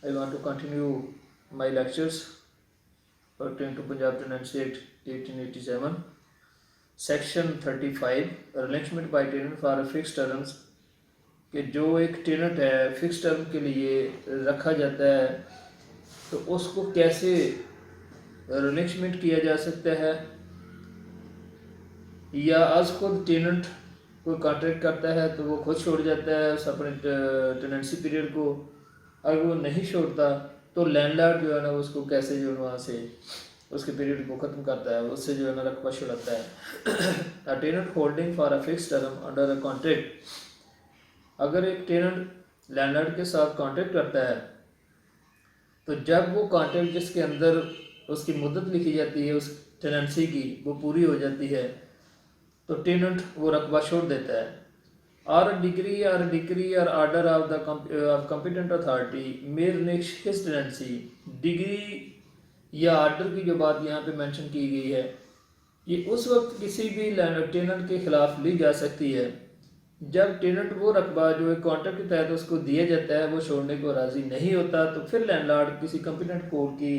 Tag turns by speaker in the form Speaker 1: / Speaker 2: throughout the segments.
Speaker 1: I want to continue my lectures pertaining to Punjab Tenancy Act 1887. Section 35 Relinquishment by tenant for fixed terms कि जो एक tenant है fix term के लिए रखा जाता है तो उसको कैसे रिलिंक्विशमेंट किया जा सकता है, या आज खुद टेनेंट कोई कॉन्ट्रैक्ट करता है तो वो खुद छोड़ जाता है उस अपने टेनेंसी पीरियड को। अगर वो नहीं छोड़ता तो लैंडलॉर्ड जो है ना उसको कैसे जो है वहाँ से उसके पीरियड को ख़त्म करता है, उससे जो है ना रकबा छुड़ाता है। A tenant holding for a fix term under a contract, अगर एक टेनेंट लैंडलॉर्ड के साथ कॉन्ट्रैक्ट करता है तो जब वो कॉन्ट्रैक्ट जिसके अंदर उसकी मुद्दत लिखी जाती है उस टेनेंसी की वो पूरी हो जाती है तो टेनेंट वो रकबा छोड़ देता है। और डिग्री और order of the competent authority may relinquish his tenancy, degree या आर्डर की जो बात यहाँ पे मेंशन की गई है ये उस वक्त किसी भी टेनेंट के खिलाफ ली जा सकती है जब टेनेंट वो रकबा जो एक कॉन्ट्रैक्ट के तहत उसको दिया जाता है वो छोड़ने को राज़ी नहीं होता तो फिर लैंडलॉर्ड किसी कॉम्पिटेंट कोर्ट की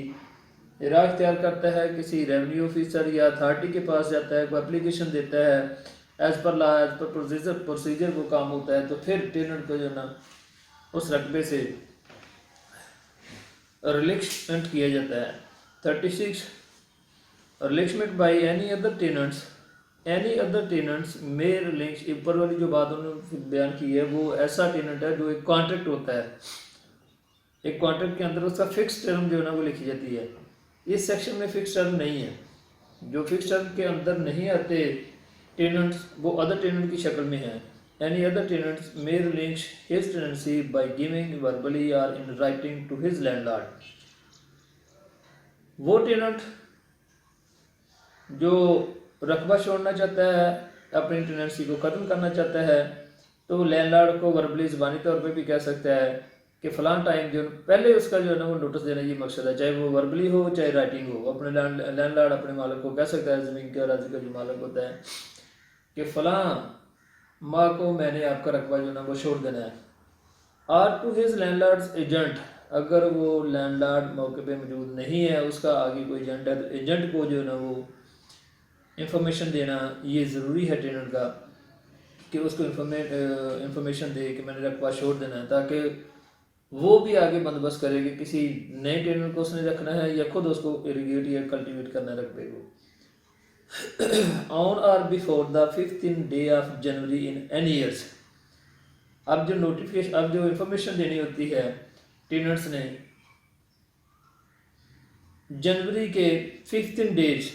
Speaker 1: राह इख्तियार करता है, किसी रेवेन्यू ऑफिसर या अथॉरिटी के पास जाता है, कोई एप्लीकेशन देता है, as per law as per procedure वो काम होता है तो फिर टेनेंट को जो ना उस रकबे से रिलिंक्विशमेंट किया जाता है। 36 relinquishment by any other tenants may relinquish, ऊपर वाली जो बात उन्होंने बयान की है वो ऐसा टेनेंट है जो एक कॉन्ट्रैक्ट होता है, एक कॉन्ट्रैक्ट के अंदर उसका फिक्स टर्म जो है ना वो लिखी जाती है। इस सेक्शन में फिक्स टर्म नहीं है, जो फिक्स टर्म के अंदर नहीं आते टेनेंट्स वो अदर टेनेंट की शक्ल में है। Any other tenants may relinquish his tenancy by giving verbally और in writing to his landlord, वो टेनेंट जो रकबा छोड़ना चाहता है अपनी टेनेंसी को ख़त्म करना चाहता है तो लैंडलॉर्ड को वर्बली ज़बानी तौर पे भी कह सकता है कि फ़लाँ टाइम जो पहले उसका जो है ना वो नोटिस देना ये मकसद है, चाहे वो वर्बली हो चाहे राइटिंग हो। अपने लैंडलॉर्ड अपने मालिक को कह सकता है, ज़मीन के राजी का जो मालिक होता है कि फ़लाँ माँ को मैंने आपका रकबा जो ना वो छोड़ देना है। और टू हिज लैंडलॉर्ड्स एजेंट, अगर वो लैंडलॉर्ड मौके पे मौजूद नहीं है उसका आगे कोई एजेंट है तो एजेंट को जो है ना वो इंफॉर्मेशन देना ये ज़रूरी है टेनेंट का कि उसको इंफॉर्मेशन दे कि मैंने रकबा छोड़ देना है, ताकि वो भी आगे बंदोबस्त करे कि किसी नए टेनेंट को उसने रखना है या खुद उसको इरीगेट या कल्टीवेट करना है रकबे को। On or before the 15th day of January in any years, अब जो नोटिफिकेशन अब जो इंफॉर्मेशन देनी होती है टेनेंट्स ने जनवरी के 15 डेज,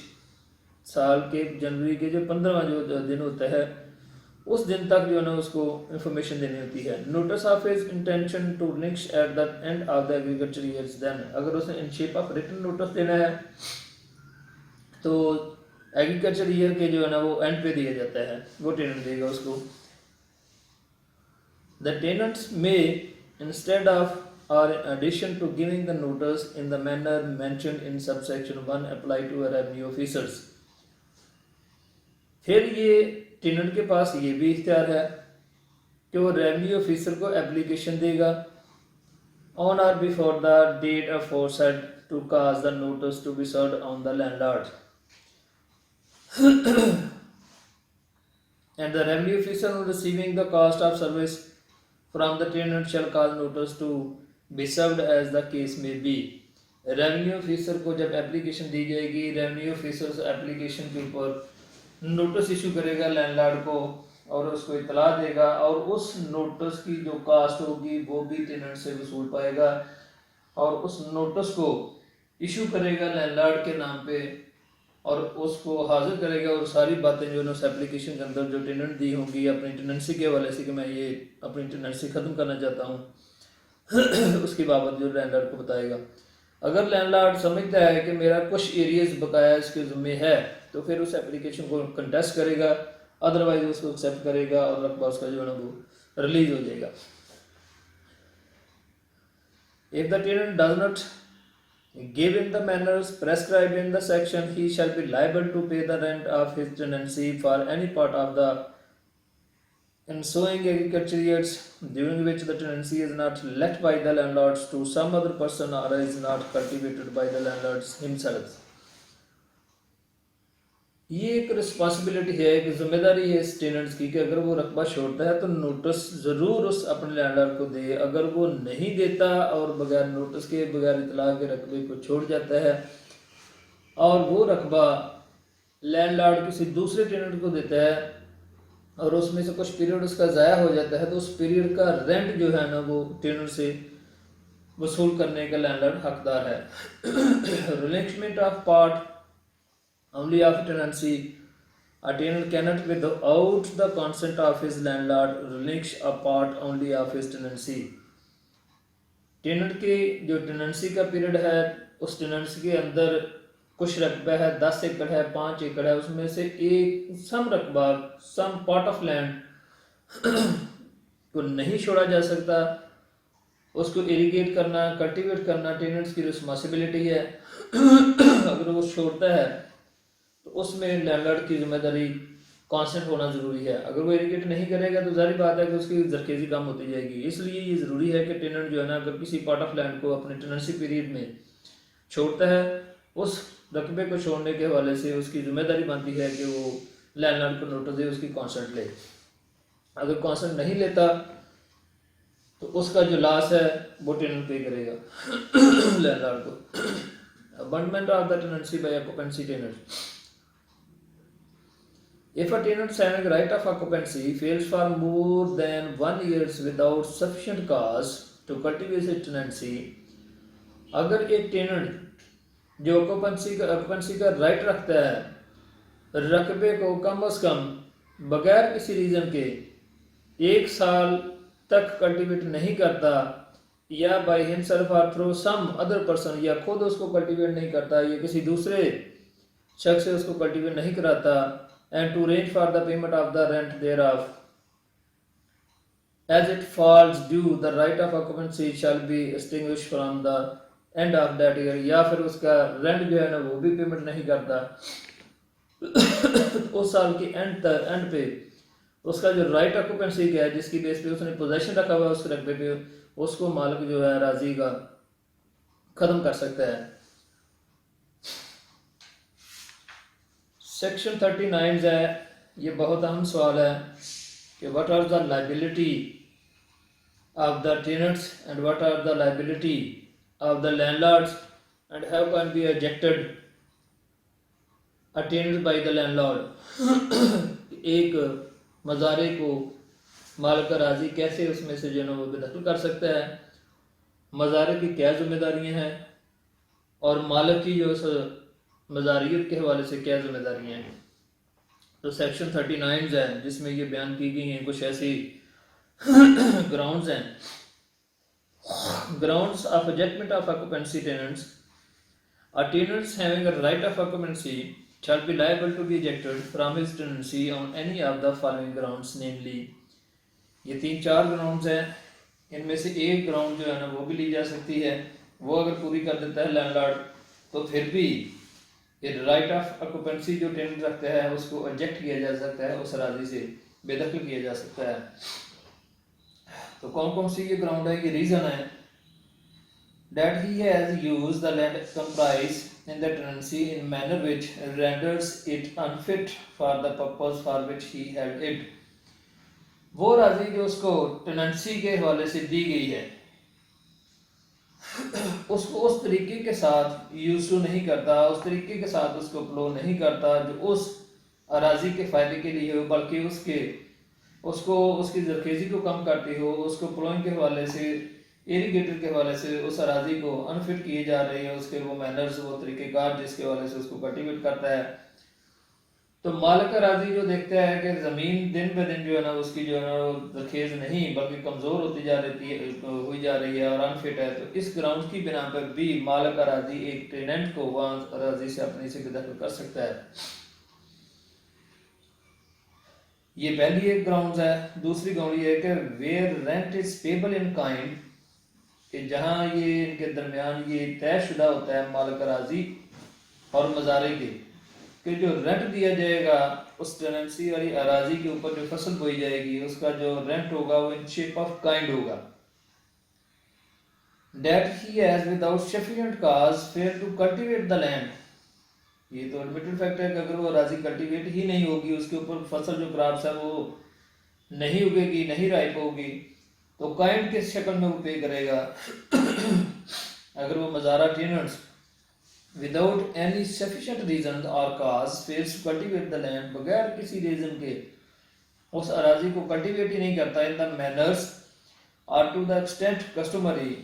Speaker 1: साल के जनवरी के जो 15वां जो दिन होता है उस दिन तक जो है ना उसको इंफॉर्मेशन देनी होती है। Notice of his intention to links at the end of the agriculture years, then अगर उसने in shape of written notice देना है तो एग्रीकल्चर ईयर के जो है ना वो एंड पे दिया जाता है, वो टेनेंट देगा उसको। The tenants may instead of or in addition to giving the notice in the manner mentioned in subsection 1 apply to revenue officers, फिर ये टेनेंट के पास ये भी इख्तियार है कि वो रेवेन्यू ऑफिसर को एप्लीकेशन देगा on or before the date aforesaid to cause the notice to be served on the landlord, and the revenue officer on receiving the cost of service from the tenant shall cause notice to be served as the case may be। Revenue officer को जब application दी जाएगी revenue officer उस application के ऊपर notice issue करेगा landlord को और उसको इतला देगा और उस नोटिस की जो कास्ट होगी वो भी टेनेंट से वसूल पाएगा और उस नोटिस को इशू करेगा लैंडलॉर्ड के नाम पे और उसको हाजिर करेगा और सारी बातें जो है उस एप्लीकेशन के अंदर जो टेनेंट दी होंगी अपनी टेनेंसी के हवाले से कि मैं ये अपनी टेनेंसी ख़त्म करना चाहता हूँ उसकी बाबत जो लैंडलॉर्ड को बताएगा। अगर लैंडलॉर्ड समझता है कि मेरा कुछ एरियाज बकाया इसके ज़िम्मे है तो फिर उस एप्लीकेशन को कंटेस्ट करेगा, अदरवाइज उसको एक्सेप्ट करेगा और रकबा उसका जो है ना वो रिलीज हो जाएगा। If the tenant does not give in the manners prescribed in the section, he shall be liable to pay the rent of his tenancy for any part of the ensuing agricultural years during which the tenancy is not let by the landlords to some other person or is not cultivated by the landlords himself. ये एक responsibility है, एक जिम्मेदारी है इस tenants की कि अगर वो रकबा छोड़ता है तो नोटिस ज़रूर उस अपने लैंडलॉर्ड को दे। अगर वो नहीं देता और बगैर नोटिस के, बगैर इतला के रकबे को छोड़ जाता है और वो रकबा लैंडलॉर्ड किसी दूसरे टेनेंट को देता है और उसमें से कुछ पीरियड उसका ज़ाया हो जाता है, तो उस पीरियड का रेंट जो है ना वो टेनेंट से वसूल करने का लैंडलॉर्ड हकदार है। Relinquishment of part only of tenancy, a tenant cannot without the consent of his landlord relinquish a part only of his tenancy. Tenant के जो टेनेंसी का पीरियड है उस टेनेंसी के अंदर कुछ रकबा है, 10 एकड़ है, 5 एकड़ है, उसमें से एक सम रकबा, सम पार्ट ऑफ लैंड को नहीं छोड़ा जा सकता। उसको इरिगेट करना, कल्टीवेट करना टेनेंट्स की रिस्पॉन्सिबिलिटी है। अगर वो छोड़ता है तो उसमें लैंडलॉर्ड की जिम्मेदारी कॉन्सेंट होना ज़रूरी है। अगर वो इरिगेट नहीं करेगा तो जाहिर बात है कि उसकी जरखेज़ी कम होती जाएगी। इसलिए ये ज़रूरी है कि टेनेंट जो है ना अगर किसी पार्ट ऑफ लैंड को अपने टेनेंसी पीरियड में छोड़ता है, उस रकबे को छोड़ने के हवाले से उसकी जिम्मेदारी बनती है कि वो लैंडलॉर्ड को नोटिस दे, उसकी कॉन्सेंट ले। अगर कॉन्सेंट नहीं लेता तो उसका जो लॉस है वो टेनेंट पे करेगा लैंडलॉर्ड को। Abandonment of the tenancy by occupancy tenant. If a tenant having right of occupancy fails for more than 1 year without sufficient cause to cultivate his tenancy, अगर एक टेनेंट जो ऑक्यूपेंसी का right रखता है रकबे को कम से कम बगैर किसी रीज़न के 1 साल तक कल्टीवेट नहीं करता, या बाय हिमसेल्फ और थ्रू सम अदर पर्सन, या खुद उसको कल्टीवेट नहीं करता या किसी दूसरे शख्स से उसको कल्टीवेट नहीं कराता, and to arrange for the payment of the rent thereof as it falls due, the right of occupancy shall be extinguished from the end of that year। या फिर उसका रेंट जो है ना वो भी पेमेंट नहीं करता उस साल के एंड पे उसका जो राइट ऑक्यूपेंसी का है, जिसकी बेस पे उसने पोजेशन रखा हुआ है उस रकबे पे, उसको मालिक जो है राजी का ख़त्म कर सकता है। सेक्शन 39 है, ये बहुत अहम सवाल है कि what are the liability of the tenants and what are the liability of the landlords and how can be ejected a tenant by the landlord. एक मज़ारे को मालिक राजी कैसे उसमें से जो है वो बेदखल कर सकता है, मज़ारे की क्या जिम्मेदारियाँ हैं और मालिक की जो मज़ारियत के हवाले से क्या जिम्मेदारियाँ हैं। तो सेक्शन 39 है जिसमें ये बयान की गई हैं कुछ ऐसी ग्राउंड्स हैं। Grounds of ejectment of occupancy tenants. A tenants having a right of occupancy shall be liable to be ejected from his tenancy on any of the following grounds, namely, ये 3-4 ग्राउंड्स हैं, इनमें से एक ground जो है ना वो भी ली जा सकती है। वो अगर पूरी कर देता है लैंडलॉर्ड तो फिर भी राइट ऑफ ऑक्यूपेंसी जो टेनेंट रखता है उसको एजेक्ट किया जा सकता है, उस राजी से बेदखल किया जा सकता है। तो कौन कौन सी ये ग्राउंड है, ये रीज़न है that he has used the land comprised in the tenancy in manner which renders it unfit for the purpose for which he had it। वो राजी जो उसको टेनेंसी के हवाले से दी गई है उसको उस तरीके के साथ यूज नहीं करता, उस तरीके के साथ उसको प्लो नहीं करता जो उस अराजी के फ़ायदे के लिए हो, बल्कि उसको उसकी जरखेज़ी को कम करती हो, उसको प्लोइंग के हवाले से, इरीगेटर के हवाले से उस अराजी को अनफिट किए जा रहे हैं, उसके वो मैनर्स, वो तरीक़ेकार जिसके हवाले से उसको कल्टीवेट करता है। तो मालिक अराजी जो देखता है कि ज़मीन दिन ब दिन जो है ना उसकी जो है ना जरखेज़ नहीं बल्कि कमज़ोर होती हुई जा रही है और अनफिट है, तो इस ग्राउंड की बिना पर भी मालिक अराजी एक टेनेंट को वहाँ अराजी से अपनी से बेदखल कर सकता है। ये पहली एक ग्राउंड है। दूसरी ग्राउंड ये है कि where rent is payable in kind, कि जहाँ ये इनके दरमियान ये तयशुदा होता है मालिक अराजी और मज़ारे के, कि जो रेंट दिया जाएगा उस टेनेंसी वाली अराजी के ऊपर जो फसल बोई जाएगी उसका जो रेंट होगा वो इन शेप ऑफ काइंड होगा। That he has without sufficient cause failed to cultivate the land, ये तो एडमिटेड फैक्ट है कि अगर वो अराजी कल्टीवेट ही नहीं होगी, उसके ऊपर फसल जो क्रॉप्स है वो नहीं उगेगी, नहीं राइप होगी, तो काइंड किस शक्ल में वो पे करेगा। अगर वो मजारा tenants without any sufficient reason और cause fails to cultivate the land, बगैर किसी रीजन के उस अराजी को कल्टीवेट ही नहीं करता इन द मैनर्स और to the extent customary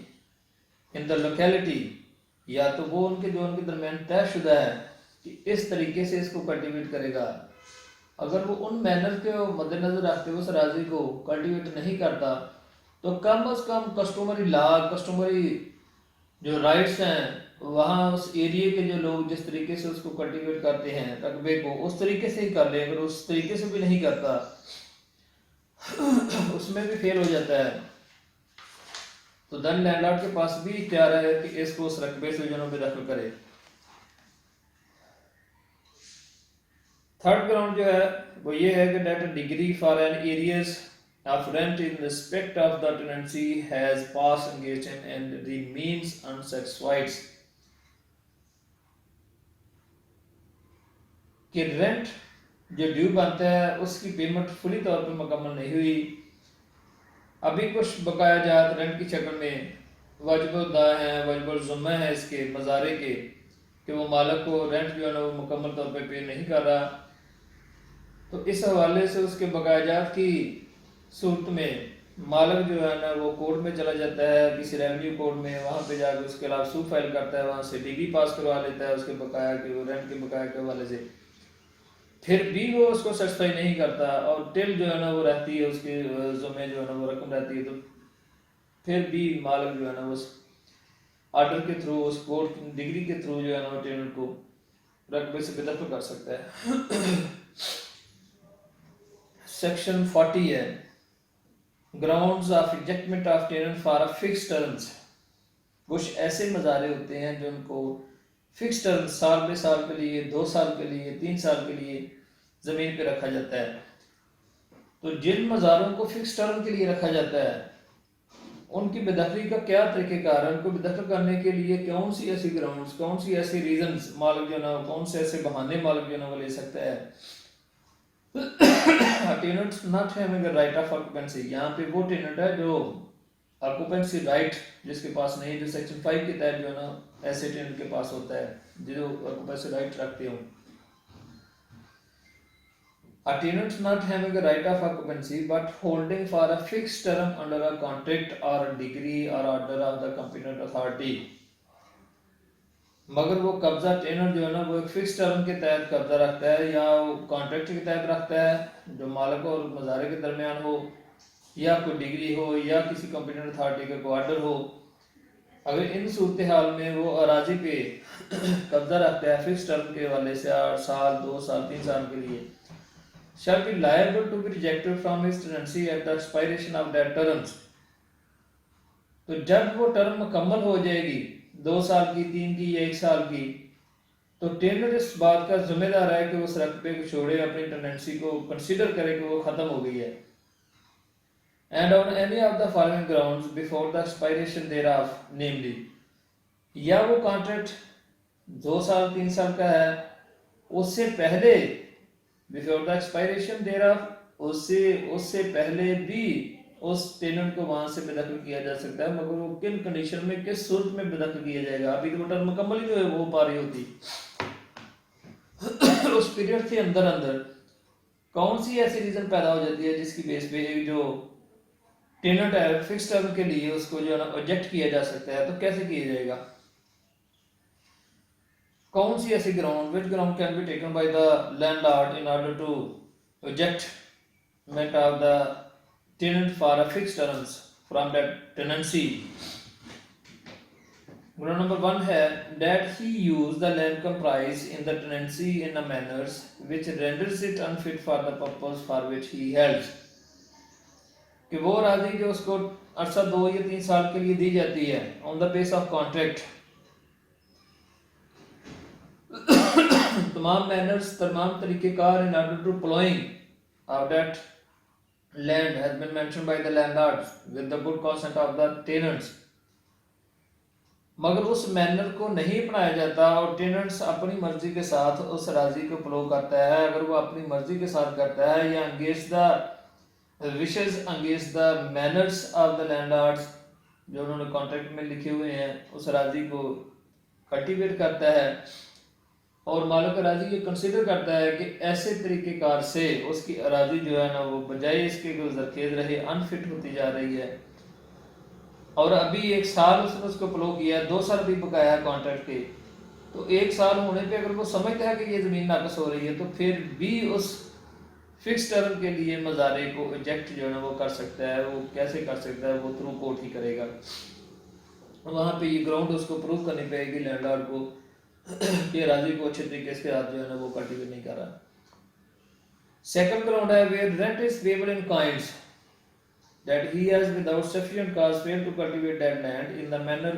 Speaker 1: in the locality, या तो वो उनके जो उनके दरमियान तयशुदा है कि इस तरीके से इसको कल्टीवेट करेगा, अगर वो उन मैनर के मद्देनजर रखते हुए उस अराजी को कल्टीवेट नहीं करता तो कम अज कम कस्टमरी लॉ, कस्टमरी जो राइट्स हैं वहाँ उस एरिया के जो लोग जिस तरीके से उसको कल्टीवेट करते हैं रकबे को, उस तरीके से ही कर ले। अगर उस तरीके से भी नहीं करता उसमें भी फेल हो जाता है, तो देन लैंडलॉर्ड के पास भी इख्तियार है कि इसको उस रकबे से जो बेदखल करे। थर्ड ग्राउंड जो है वो ये है कि that decree for an arrears of rent in respect of the tenancy has passed engagement and remains unsatisfied, कि रेंट जो ड्यू बनता है उसकी पेमेंट फुली तौर पर मुकम्मल नहीं हुई, अभी कुछ बकाया जात रेंट की शक्ल में वाजिबुद्दा है, वाजिबुल है इसके मजारे के, कि वो मालिक को रेंट जो है ना वो मुकम्मल तौर पर पे नहीं कर रहा, तो इस हवाले से उसके बकाया जात की सूरत में मालिक जो है ना वो कोर्ट में चला जाता है, किसी रेवेन्यू कोर्ट में, वहाँ पे जाकर उसके खिलाफ सूट फाइल करता है, वहाँ से डिग्री पास करवा लेता है उसके बकाया के, वो रेंट के बकाया के हवाले से, फिर भी वो उसको सेटिस्फाई नहीं करता और टिल जो है ना वो रहती है उसके ज़ुम्मे जो है ना वो रकम रहती है, तो फिर भी मालिक जो है ना उस आर्डर के थ्रू, उस कोर्ट डिग्री के थ्रू जो है ना वो टेनेंट को रकबे से बेदखल कर सकता है। सेक्शन 40 है grounds of rejectment of tenant for a fix terms. कुछ ऐसे मजारे होते हैं जो उनको फिक्स टर्म साल पे साल के लिए, 2 साल के लिए, 3 साल के लिए ज़मीन पे रखा जाता है। तो जिन मज़ारों को फिक्स टर्म के लिए रखा जाता है उनकी बेदखली का क्या तरीक़ेकार है, उनको बेदखल करने के लिए कौन सी ऐसी ग्राउंड्स, कौन सी ऐसी रीजंस मालिक जो ना, कौन से ऐसे बहाने मालिक जो ना वो ले सकता है। Tenants not having a right of occupancy, यहाँ पे वो टेनेंट है जो ऑक्यूपेंसी राइट जिसके पास नहीं, जो सेक्शन 5 के तहत जो है ना ऐसे टेनेंट के पास होता है जो ऑक्यूपेंसी राइट रखते हो। A tenant not having a right of occupancy but holding for a fixed term under a contract or a decree or order of the competent authority, मगर वो कब्जा टेनेंट जो है ना वो एक फिक्स टर्म के तहत कब्जा रखता है या वो कॉन्ट्रैक्ट के तहत रखता है जो मालिक और मज़ारे के दरमियान हो, या कोई डिग्री हो, या किसी कॉम्पिटेंट अथॉरिटी का कोई ऑर्डर हो। अगर इन सूरत हाल में वो अराजी पे कब्जा रखता है फिक्स टर्म के वाले से 8 साल, 2 साल, 3 साल के लिए, shall be liable to be rejected from his tenancy at the expiration of that terms। तो जब वो टर्म मुकम्मल हो जाएगी 2 साल की, 3 की या 1 साल की, तो टेनेंट इस बात का जिम्मेदार है कि उस रकबे को छोड़े, अपनी टेनेंसी को कंसीडर करे कि वो खत्म हो गई है। And on any of the following grounds before the expiration thereof, namely, या वो कॉन्ट्रैक्ट 2 साल 3 साल का है, उससे पहले बिफोर द एक्सपायरेशन thereof, उससे पहले भी उस टेनेंट को वहां से बेदखल किया जा सकता है, मगर वो किन कंडीशन में, किस सूरत में बेदखल किया जाएगा, अभी तो टर्म मुकम्मल ही जो है वो पा रही होती। उस पीरियड के अंदर अंदर कौन सी ऐसी रीजन पैदा हो जाती है जिसकी बेस पे एक जो टेनेंट है फिक्स टर्म के लिए उसको जो है ना ऑब्जेक्ट किया जा सकता है, तो कैसे किया जाएगा, कौन सी ऐसी ground, which ground can be taken by the landlord in order to ejectment of the tenant for a fixed terms from that tenancy। Ground number 1 है that he use the land comprised in the tenancy in a manner which renders it unfit for the purpose for which he held, कि वो राजी जो उसको अरसा 2 या 3 साल के लिए दी जाती है on the base of contract, तमाम मैनर्स, तमाम तरीक़ेकार in order to ploughing of that land has been mentioned by the landlords with the good consent of the tenants, मगर उस मैनर को नहीं अपनाया जाता और टेनेंट्स अपनी मर्जी के साथ उस राजी को फ्लो करता है। अगर वो अपनी मर्जी के साथ करता है या against the wishes, against the manners of the landlords जो उन्होंने कॉन्ट्रैक्ट में लिखे हुए हैं, उस राजी को कल्टिवेट करता है और मालिक राजी ये कंसिडर करता है कि ऐसे तरीक़ेकार से उसकी अराजी जो है ना वो बजाय इसके कि जरखेज रहे अनफिट होती जा रही है। और अभी 1 साल उसने उसको फ्लो किया, 2 साल भी बकाया कॉन्ट्रैक्ट के, तो 1 साल होने पे अगर वो समझता है कि ये ज़मीन नाकस हो रही है तो फिर भी उस फिक्स टर्म के लिए मज़ारे को इजेक्ट जो है ना वो कर सकता है। वो कैसे कर सकता है? वो थ्रू कोर्ट ही करेगा। वहाँ पे ये ग्राउंड उसको प्रूव करनी पड़ेगी लैंडलॉर्ड को कि राजी को अच्छे तरीके से हाथ जो है ना वो कल्टिवेट नहीं कर रहा। सेकंड ग्राउंड है where rent is payable in coins that he has without sufficient cause failed to cultivate that land in the manner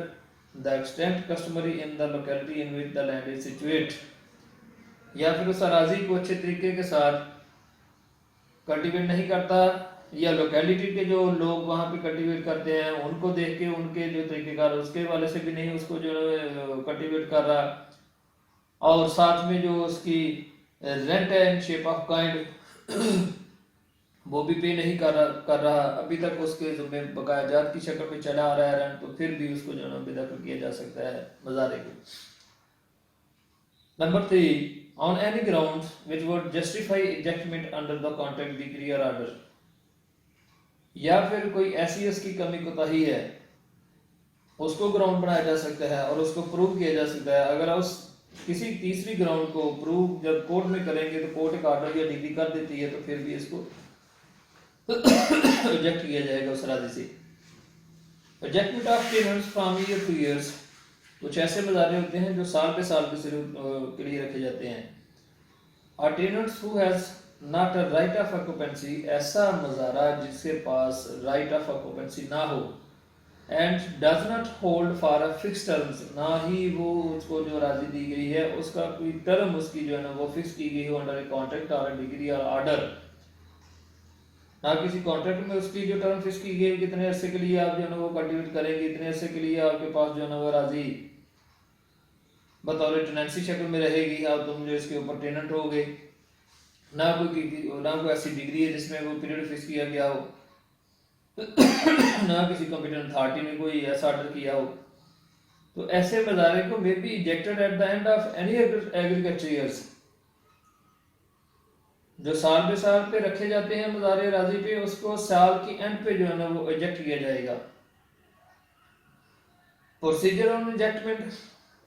Speaker 1: the extent customary in the locality in which the land is situate, या फिर उस अराजी को अच्छे तरीके के साथ cultivate नहीं करता या लोकेलिटी के जो लोग वहाँ पे कल्टिवेट करते हैं उनको देख के उनके जो तरीकेकार उसके वाले से भी नहीं उसको जो कल्टिवेट कर रहा, और साथ में जो उसकी रेंट है इन शेप ऑफ काइंड वो भी पे नहीं कर रहा, अभी तक उसके ज़िम्मे बकाया जात की शक्ल में चला आ रहा है रेंट, तो फिर भी उसको जो है बेदखल किया जा सकता है मज़ारे को। Number 3, on any grounds which would justify ejectment under the contract decree और ऑर्डर, या फिर कोई ऐसी उसकी कमी कोताही है उसको ग्राउंड बनाया जा सकता है और उसको प्रूव किया जा सकता है। अगर उस किसी तीसरी ग्राउंड को प्रूव जब कोर्ट में करेंगे तो कोर्ट एक ऑर्डर या डिग्री कर देती है, तो फिर भी इसको रिजेक्ट किया जाएगा उस राजी से। Rejectment of tenants from year to years, कुछ ऐसे मज़ारे होते हैं जो साल पे साल के लिए रखे जाते हैं। और tenants who has not a right of occupancy, ऐसा मज़ारा जिसके पास राइट ऑफ ऑक्यूपेंसी ना हो, and does not hold for a fix terms, ना ही वो उसको जो राजी दी गई है उसका कोई टर्म उसकी जो है ना वो फिक्स की गई हो अंडर ए कॉन्ट्रैक्ट और अ डिग्री और ऑर्डर, ना किसी कॉन्ट्रैक्ट में उसकी जो टर्म फिक्स की गई कितने अरसे के लिए आप जो है ना वो कल्टिवेट करेंगे, इतने अरसे के लिए आपके पास जो है ना वो राजी बतौर टेनेंसी शक्ल में रहेगी, आप तुम जो इसके ऊपर टेनेंट हो गए, ना कोई ऐसी डिग्री है जिसमें वो पीरियड फिक्स किया गया हो, ना किसी कॉम्पिटेंट अथॉरिटी ने कोई ऐसा ऑर्डर किया हो। तो ऐसे मज़ारे को may be ejected eight the end of any agriculture years, जो साल पे साल पे रखे जाते हैं मज़ारे राजी पे, उसको साल की एंड पे जो है ना वो इजेक्ट किया जाएगा। Procedure on ejectment,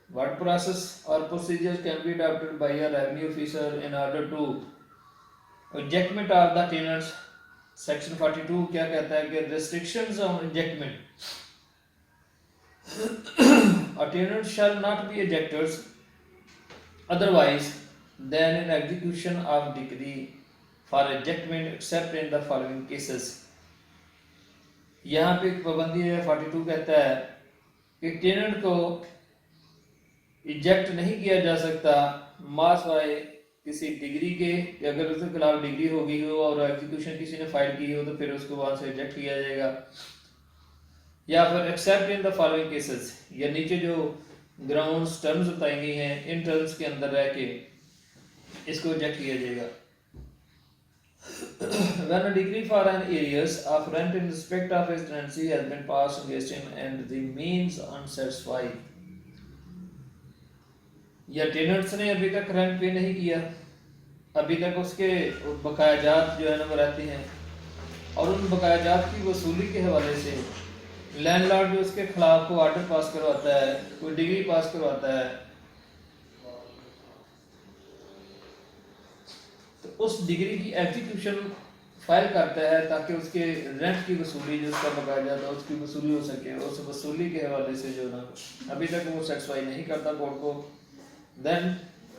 Speaker 1: what process और procedure can be adopted by a revenue officer in order to ejectment of the tenants. Section 42 क्या कहता है कि restrictions on ejectment, a tenant shall not be ejected otherwise than in execution of decree for ejectment except in the following cases। यहाँ पे एक पाबंदी है, 42 कहता है कि टेनेंट को इजेक्ट नहीं किया जा सकता मासवाए किसी डिग्री के, अगर उसके खिलाफ डिग्री हो गई हो और एग्जीक्यूशन किसी ने फाइल की हो तो फिर उसको वहां से रिजेक्ट किया जाएगा, या फिर accept in the following cases, या नीचे जो ग्राउंड्स टर्म्स बताई गई हैं इन टर्म्स के अंदर रह के इसको रिजेक्ट किया जाएगा। When a decree for an arrears of rent in respect of his tenancy has been passed against him and remains unsatisfied, या टेनेंट्स ने अभी तक रेंट पे नहीं किया, अभी तक उसके बकायाजात जो है ना वो रहते हैं, और उन बकायाजात की वसूली के हवाले से लैंडलॉर्ड जो उसके खिलाफ को ऑर्डर पास करवाता है, कोई डिग्री पास करवाता है, तो उस डिग्री की एग्जीक्यूशन फाइल करता है ताकि उसके रेंट की वसूली जो उसका बकाया जाता है उसकी वसूली हो सके। उस वसूली के हवाले से जो ना अभी तक वो सेटिस्फाई नहीं करता कोर्ट को, then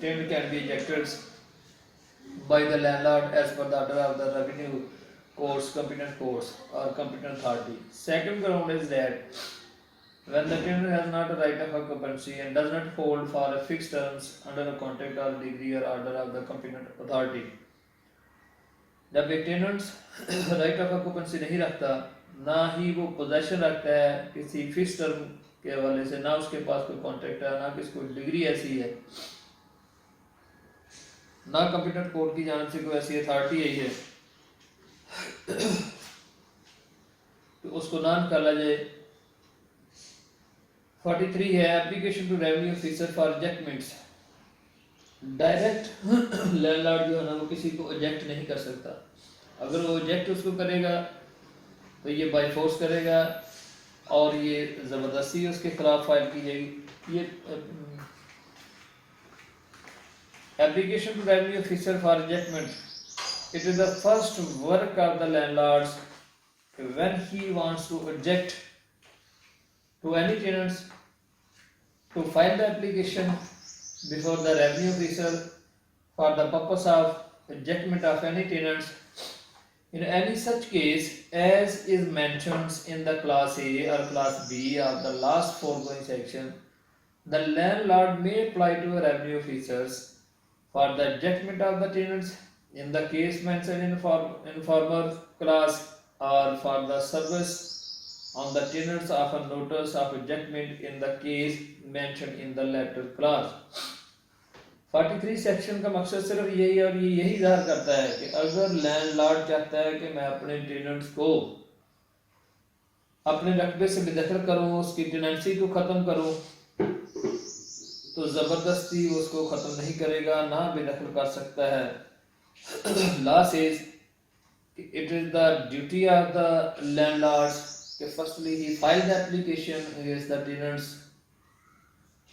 Speaker 1: tenant can be ejected by the landlord as per the order of the revenue courts, competent courts or competent authority. Second ground is that when the tenant has not a right of occupancy and does not hold for a fixed terms under a contract or degree or order of the competent authority. जब एक tenants right of occupancy नहीं रखता, ना ही वो possession रखता है किसी fix term के हवाले से, ना उसके पास कोई कॉन्ट्रैक्ट है, ना किसी कोई डिग्री ऐसी है, ना कंप्यूटर कोर्ट की जान से कोई ऐसी अथॉरिटी आई है, तो उसको ना निकाला जाए। 43 है application to revenue officer for adjustments. Direct landlord जो है ना वो किसी को एजेक्ट नहीं कर सकता। अगर वो एजेक्ट उसको करेगा तो ये बाय फोर्स करेगा और ये ज़बरदस्ती उसके खिलाफ फाइल की जाएगी। ये application to revenue officer for adjustment, it is the first work of the landlords when he wants to eject to any tenants to file the application before the revenue officer for the purpose of ejectment of any tenants. In any such case as is mentioned in the class A or class B of the last foregoing section, the landlord may apply to revenue officers for the ejectment of the tenants in the case mentioned in former class or for the service on the tenants of a notice of ejectment in the case mentioned in the latter clause. 43 section का मकसद सिर्फ यही और ये यही ज़ाहिर करता है कि अगर लैंडलॉर्ड चाहता है कि मैं अपने टेनेंट्स को अपने रकबे से बेदखल करूं, उसकी टेनेंसी को ख़त्म करूं, तो ज़बरदस्ती उसको ख़त्म नहीं करेगा, ना बेदखल कर सकता है। Law says it is the duty of the landlords firstly he filed the application against the tenants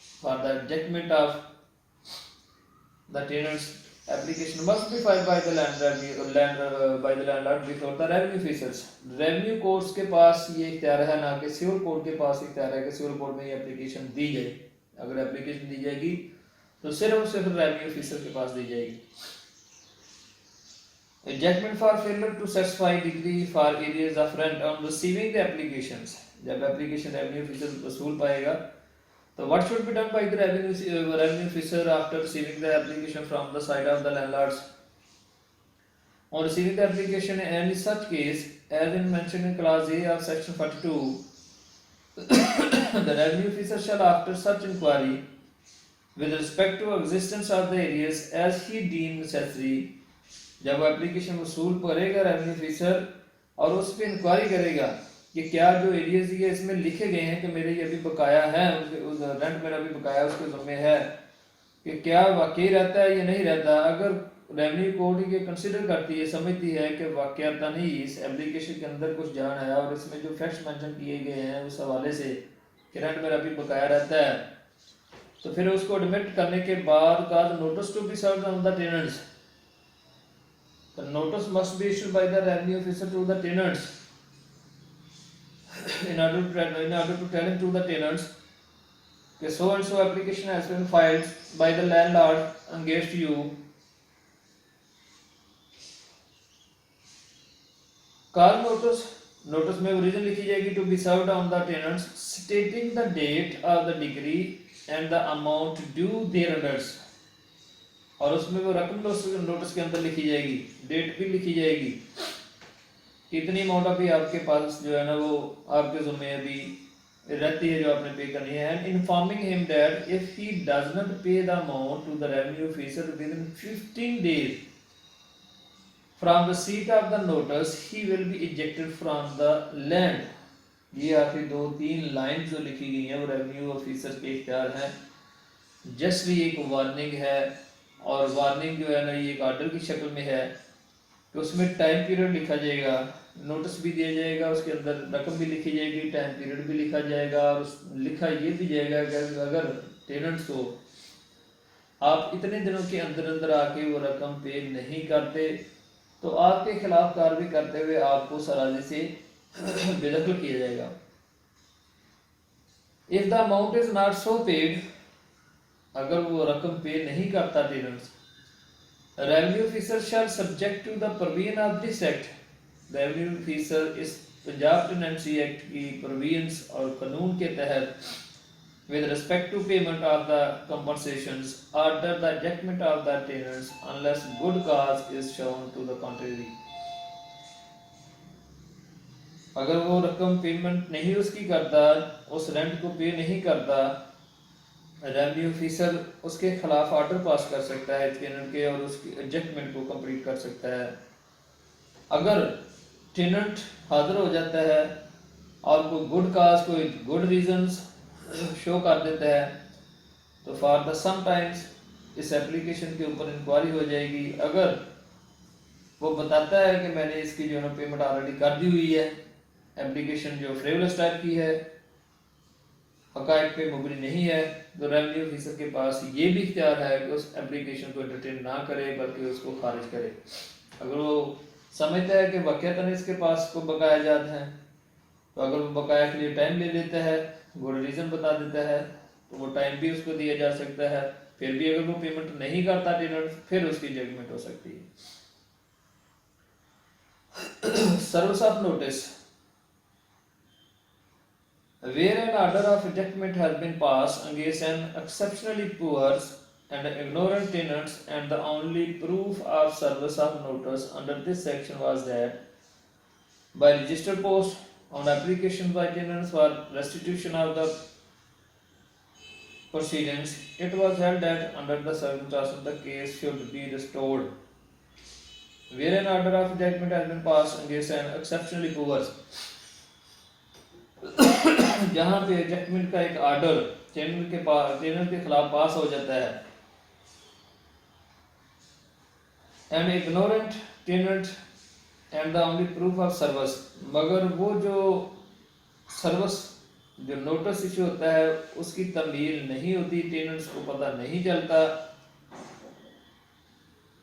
Speaker 1: for the ejectment of the tenants. Application must be filed by the landlord before the revenue officers. Revenue courts के पास ये इख्तियार है, ना कि civil court के पास इख्तियार है कि सिविल कोर्ट में ये एप्लीकेशन दी जाए। अगर एप्लीकेशन दी जाएगी तो सिर्फ रेवेन्यू ऑफिसर के पास दी जाएगी। Ejectment for failure to satisfy degree for areas of rent on receiving the applications. जब एप्लीकेशन रेवेन्यू ऑफिसर वसूल पाएगा तो what should be done by the revenue officer after receiving the application from the side of the landlords? On receiving the application in any such case as in mentioned in clause A of section 42, the revenue officer shall after such inquiry with respect to existence of the areas as he deem necessary, जब application वसूल करेगा revenue officer और उस पर inquiry करेगा कि क्या जो एरियाज ये इसमें लिखे गए हैं कि मेरे ये अभी बकाया है, उस रेंट मेरा अभी बकाया उसके ज़िम्मे है, कि क्या वाकई रहता है या नहीं रहता। अगर रेवेन्यू कोर्ट ये कंसिडर करती है, समझती है कि वाकयाता नहीं इस एप्लीकेशन के अंदर कुछ जान है और इसमें जो फैक्ट्स मेंशन किए गए हैं उस हवाले से कि रेंट मेरा अभी बकाया रहता है, तो फिर उसको एडमिट करने के बाद का notice to be served on the tenants. The notice must be issued by the revenue officer to the tenants in order to tell him to the tenants that so and so application has been filed by the landlord against you. Call notice में origin लिखी जाएगी to be served on the tenants stating the date of the degree and the amount due thereunder, और उसमें वो रकम notice के अंदर लिखी जाएगी, डेट भी लिखी जाएगी, कितनी अमाउंट अभी आपके पास जो है ना वो आपके ज़िम्मे अभी रहती है जो आपने पे करनी है। And informing him that if he does not pay the amount to the revenue officer within 15 days from receipt of the notice he will be ejected from the land. ये आखिरी 2-3 लाइन जो लिखी गई हैं वो revenue officer के इख्तियार हैं। जस्ट ये एक वार्निंग है, और वार्निंग जो है ना ये एक ऑर्डर की शक्ल में है कि उसमें टाइम पीरियड लिखा जाएगा, नोटिस भी दिया जाएगा, उसके अंदर रकम भी लिखी जाएगी, टाइम पीरियड भी लिखा जाएगा, और लिखा ये भी जाएगा कि अगर टेनेंट्स को आप इतने दिनों के अंदर अंदर आके वो रकम पे नहीं करते तो आपके खिलाफ कार्रवाई करते हुए आपको सराजी से बेदखल किया जाएगा। If the amount is not so paid, अगर वो रकम पे नहीं करता tenants, revenue officer shall subject to the provision of this act, revenue officer इस पंजाब टेनेंसी एक्ट की प्रोविजंस और कानून के तहत with respect to payment of the compensations order the ejectment of the tenants unless good cause is shown to the contrary। अगर वो रकम payment नहीं उसकी करता, उस रेंट को पे नहीं करता, रेवेन्यू ऑफिसर उसके खिलाफ ऑर्डर पास कर सकता है टेनेंट के और उसकी एडजस्टमेंट को कंप्लीट कर सकता है। अगर टेनेंट हाजिर हो जाता है और कोई गुड काज, कोई गुड रीजंस शो कर देता है, तो फॉर द सम टाइम्स इस एप्लीकेशन के ऊपर इंक्वायरी हो जाएगी। अगर वो बताता है कि मैंने इसकी जो है पेमेंट ऑलरेडी कर दी हुई है, एप्लीकेशन जो फ्रेवलेस टाइप की है, हकायक पे मुबनी नहीं है, तो रेवेन्यू ऑफिसर के पास ये भी इख्तियार है कि उस एप्लीकेशन को एंटरटेन ना करे बल्कि उसको खारिज करे। अगर वो समझता है कि वाकई इसके पास कोई बकाया जात है, तो अगर वो बकाया के लिए टाइम ले लेता है, गुड रीज़न बता देता है, तो वो टाइम भी उसको दिया जा सकता है। फिर भी अगर वो पेमेंट नहीं करता टेनेंट, फिर उसकी जजमेंट हो सकती है। Service of notice where an order of ejectment has been passed against an exceptionally poor and ignorant tenants, and the only proof of service of notice under this section was that by registered post on application by tenants for restitution of the proceedings, it was held that under the circumstances the case should be restored। Where an order of ejectment has been passed against an exceptionally poor, जहाँ पे adjustment का एक order tenant के खिलाफ पास हो जाता है, and ignorant tenant and the only proof of service, मगर वो जो सर्विस जो नोटिस इशू होता है उसकी तमील नहीं होती, टेनेंट्स को पता नहीं चलता।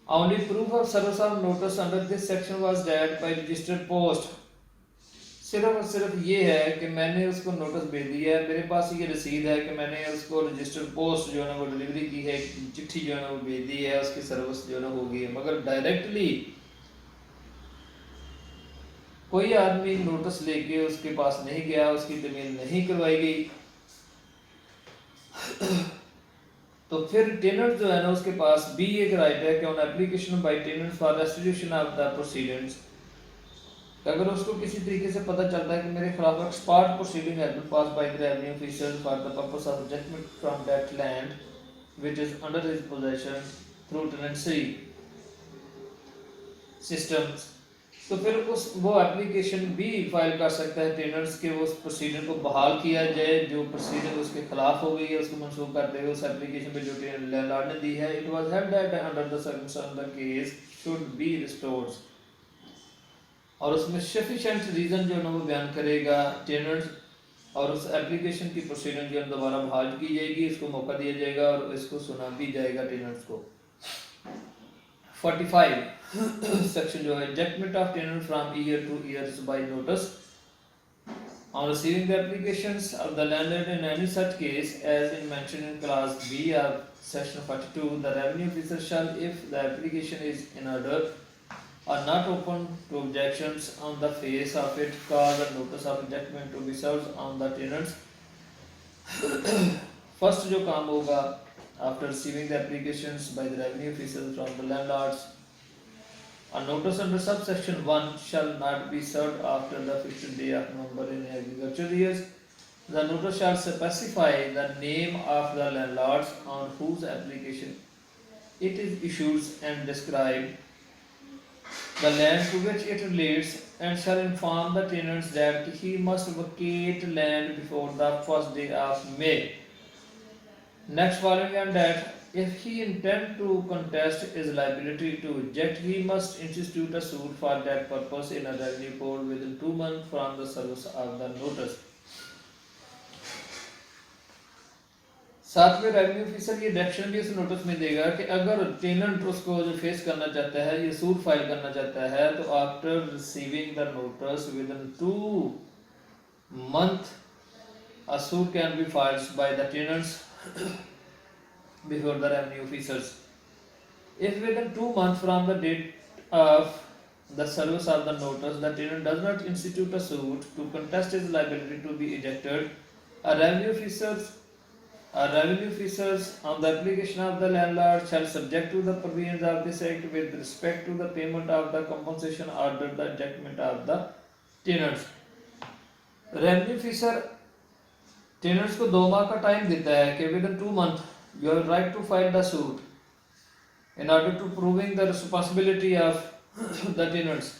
Speaker 1: Only proof of service of notice under this section was that by registered post, सिर्फ और सिर्फ ये है कि मैंने उसको नोटिस भेज दिया है, मेरे पास ये रसीद है कि मैंने उसको रजिस्टर्ड पोस्ट जो है ना वो डिलीवरी की है, चिट्ठी जो है ना वो भेज दी है, उसकी सर्विस जो है ना हो गई है। मगर डायरेक्टली कोई आदमी नोटिस लेके उसके पास नहीं गया, उसकी तमील नहीं करवाई गई, तो फिर टेनेंट जो है ना उसके पास भी एक राइट है कि on application by tenant for restitution of the proceedings, अगर उसको किसी तरीके से पता चलता है कि मेरे खिलाफ ex parte proceeding has been passed by the revenue officer for the purpose of adjustment from that land which is under his position through tenancy systems, तो फिर उस वो एप्लीकेशन भी फाइल कर सकता है टेनेंट्स के उस प्रोसीडिंग को बहाल किया जाए, जो प्रोसीडिंग उसके खिलाफ हो गई है उसको मंसूख करते हुए उस एप्लीकेशन पे जो लैंडलॉर्ड ने दी है। It was held that under the circumstance the case should be restored, और उसमें सफिशिएंट रीजन जो है ना वो बयान करेगा टेनेंट, और उस एप्लीकेशन की प्रोसीडिंग जो है दोबारा बहाल की जाएगी, इसको मौका दिया जाएगा और इसको सुना भी जाएगा टेनेंट्स को। 45 सेक्शन जो है adjustment of tenant from year to years by notice on receiving the applications of the landlord in any such case as in mentioned in clause B of section 42, the revenue officer shall, if the application is in order are not open to objections on the face of it, cause a notice of ejectment to be served on the tenants। First जो काम होगा after receiving the applications by the revenue officers from the landlords, a notice under subsection 1 shall not be served after the 15th day of November in agricultural years। The notice shall specify the name of the landlords on whose application it is issued and describe the land to which it relates, and shall inform the tenants that he must vacate land before the first day of May next following, and that if he intend to contest his liability to eject, he must institute a suit for that purpose in a revenue court within 2 months from the service of the notice। साथ में revenue officer ये direction भी उस notice में देगा कि अगर tenant उसको जो फेस करना चाहता है, ये सूट फाइल करना चाहता है, तो after receiving the notice with in 2 months a suit can be filed by the tenants before the revenue officers। If within 2 months from the date of the service of the notice, the tenant does not institute a suit to contest his liability to be ejected, a revenue officers on the application of the landlord shall subject to the provisions of this act with respect to the payment of the compensation order the ejectment of the tenants. Revenue officer tenants को 2 माह का time देता है कि within 2 month you have right to file the suit in order to proving the responsibility of the tenants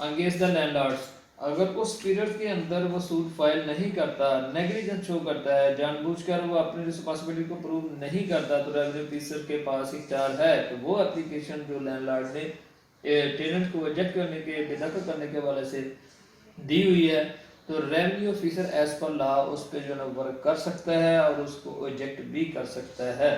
Speaker 1: against the landlords. अगर उस period के अंदर वो सूट फाइल नहीं करता, नेग्लिजेंस शो करता है, जानबूझकर वो अपनी रिस्पांसिबिलिटी को प्रूव नहीं करता, तो रेवेन्यू ऑफिसर के पास इख्तियार है कि वो एप्लीकेशन जो लैंडलॉर्ड ने टेनेंट को इजेक्ट करने के बेदखल करने के वाले से दी हुई है, तो revenue officer as per law उस पर जो है वर्क कर सकता है और उसको इजेक्ट भी कर सकता है।